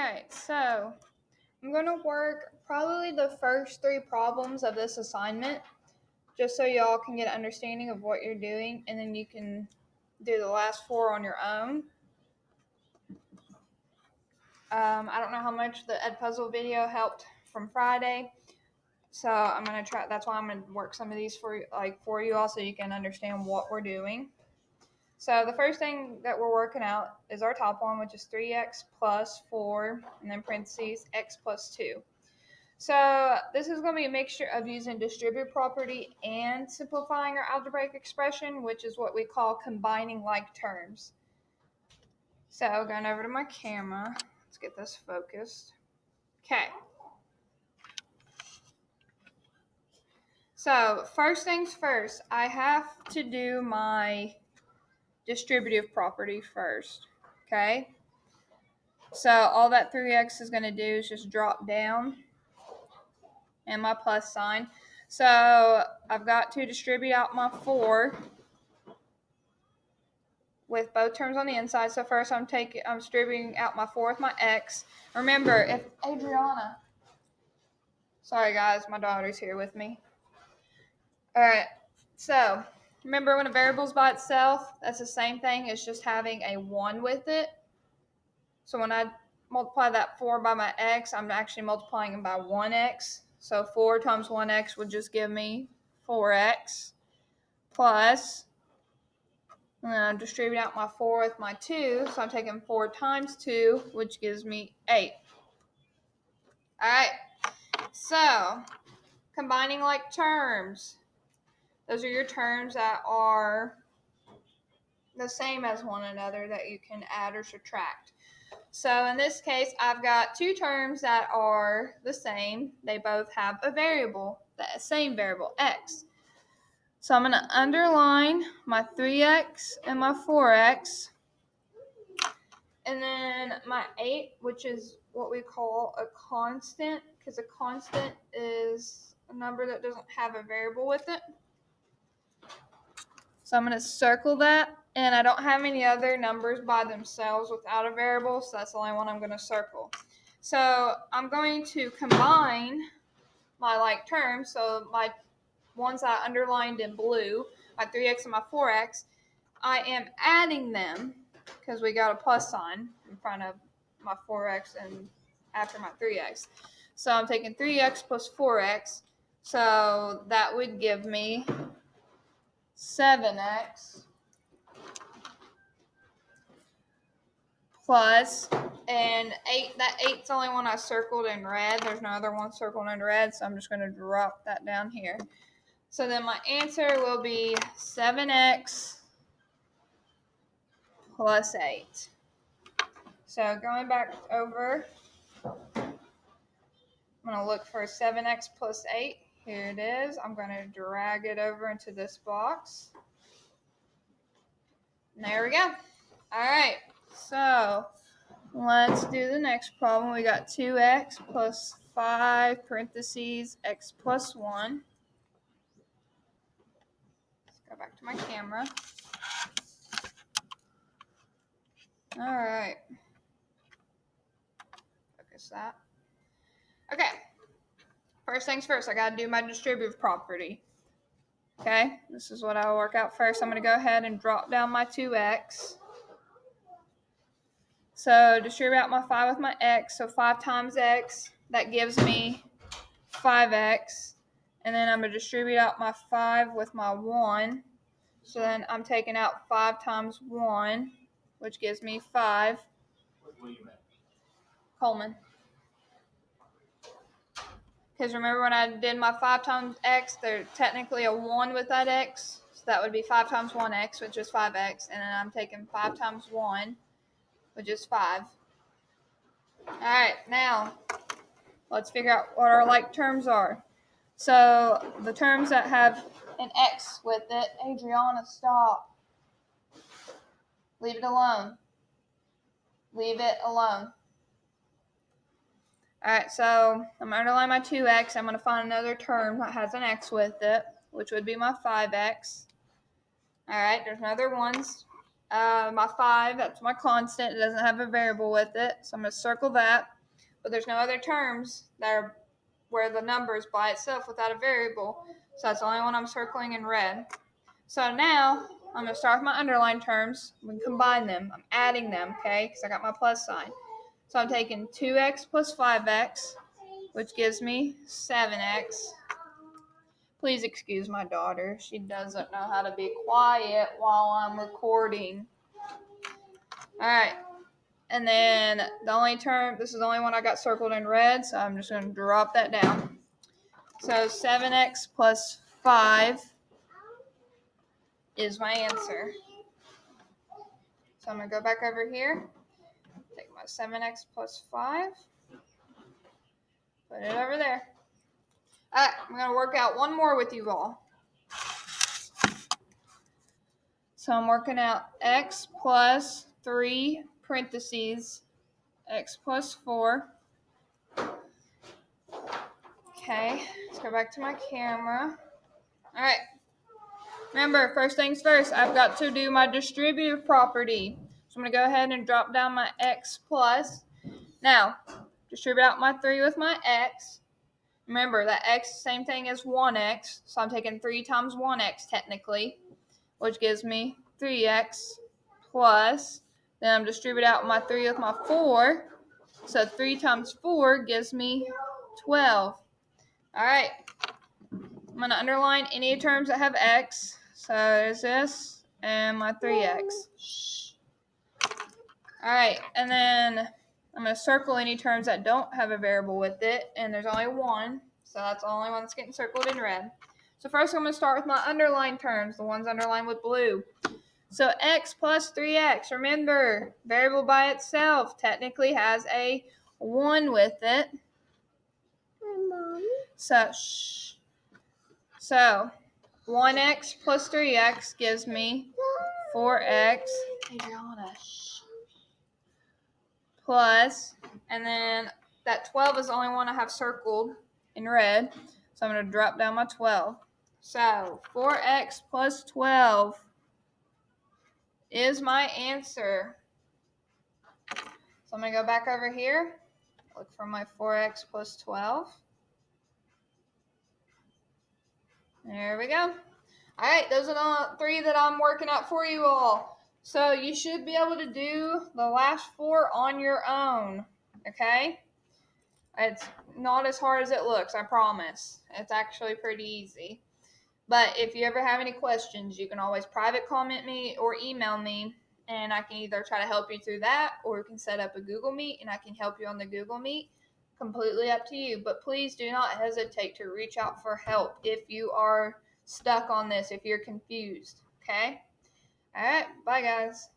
Alright, so I'm going to work probably the first 3 problems of this assignment just so y'all can get an understanding of what you're doing, and then you can do the last 4 on your own. I don't know how much the Edpuzzle video helped from Friday, so I'm going to try. That's why I'm going to work some of these for you all so you can understand what we're doing. So the first thing that we're working out is our top one, which is 3x plus 4, and then parentheses, x plus 2. So this is going to be a mixture of using distributive property and simplifying our algebraic expression, which is what we call combining like terms. So going over to my camera, let's get this focused. Okay. So first things first, I have to do my distributive property first, okay? So all that 3x is going to do is just drop down and my plus sign. So I've got to distribute out my 4 with both terms on the inside. So first I'm distributing out my 4 with my x. Remember, if Adriana, sorry guys, my daughter's here with me. All right, so remember when a variable's by itself, that's the same thing as just having a 1 with it. So when I multiply that 4 by my x, I'm actually multiplying it by 1x. So 4 times 1x would just give me 4x plus, and then I distribute out my 4 with my 2. So I'm taking 4 times 2, which gives me 8. All right, so combining like terms. Those are your terms that are the same as one another that you can add or subtract. So in this case, I've got 2 terms that are the same. They both have a variable, the same variable, x. So I'm going to underline my 3x and my 4x. And then my 8, which is what we call a constant, because a constant is a number that doesn't have a variable with it. So I'm going to circle that, and I don't have any other numbers by themselves without a variable, so that's the only one I'm going to circle. So I'm going to combine my like terms, so my ones I underlined in blue, my 3x and my 4x, I am adding them because we got a plus sign in front of my 4x and after my 3x. So I'm taking 3x plus 4x, so that would give me 7x plus, and 8, that 8's the only one I circled in red. There's no other one circled in red, so I'm just going to drop that down here. So then my answer will be 7x plus 8. So going back over, I'm going to look for 7x plus 8. Here it is. I'm going to drag it over into this box. And there we go. All right. So let's do the next problem. We got 2x plus 5 parentheses x plus 1. Let's go back to my camera. All right. Focus that. Okay. First things first, I got to do my distributive property. Okay, this is what I'll work out first. I'm going to go ahead and drop down my 2x. So distribute out my 5 with my x. So 5 times x, that gives me 5x. And then I'm going to distribute out my 5 with my 1. So then I'm taking out 5 times 1, which gives me 5. Coleman. Because remember when I did my 5 times x, there's technically a 1 with that x. So that would be 5 times 1x, which is 5x. And then I'm taking 5 times 1, which is 5. All right, now let's figure out what our like terms are. So the terms that have an x with it, Adriana, stop. Leave it alone. Leave it alone. All right, so I'm going to underline my 2x. I'm going to find another term that has an x with it, which would be my 5x. All right, there's no other ones. My 5, that's my constant. It doesn't have a variable with it, so I'm going to circle that. but there's no other terms that are where the number is by itself without a variable. So that's the only one I'm circling in red. So now I'm going to start with my underlined terms. We can combine them. I'm adding them, okay, because I got my plus sign. So I'm taking 2x plus 5x, which gives me 7x. Please excuse my daughter. She doesn't know how to be quiet while I'm recording. All right. And then the only term, this is the only one I got circled in red, so I'm just going to drop that down. So 7x plus 5 is my answer. So I'm going to go back over here, take my 7x plus 5, put it over there. All right, I'm going to work out one more with you all. So I'm working out x plus 3 parentheses, x plus 4. Okay, let's go back to my camera. All right. Remember, first things first, I've got to do my distributive property. So I'm going to go ahead and drop down my x plus. Now, distribute out my 3 with my x. Remember, that x, same thing as 1x. So I'm taking 3 times 1x technically, which gives me 3x plus. Then I'm distribute out my 3 with my 4. So 3 times 4 gives me 12. All right. I'm going to underline any terms that have x. So there's this and my 3x. All right, and then I'm going to circle any terms that don't have a variable with it, and there's only one, so that's the only one that's getting circled in red. So first I'm going to start with my underlined terms, the ones underlined with blue. So x plus 3x, remember, variable by itself technically has a 1 with it. So 1x plus 3x gives me 4x. Adriana, plus, and then that 12 is the only one I have circled in red, so I'm going to drop down my 12. So 4x plus 12 is my answer. So I'm going to go back over here, look for my 4x plus 12. There we go. All right, those are the 3 that I'm working out for you all. So you should be able to do the last 4 on your own, okay? It's not as hard as it looks, I promise. It's actually pretty easy. But if you ever have any questions, you can always private comment me or email me, and I can either try to help you through that, or you can set up a Google Meet, and I can help you on the Google Meet. Completely up to you. But please do not hesitate to reach out for help if you are stuck on this, if you're confused. Okay? All right. Bye, guys.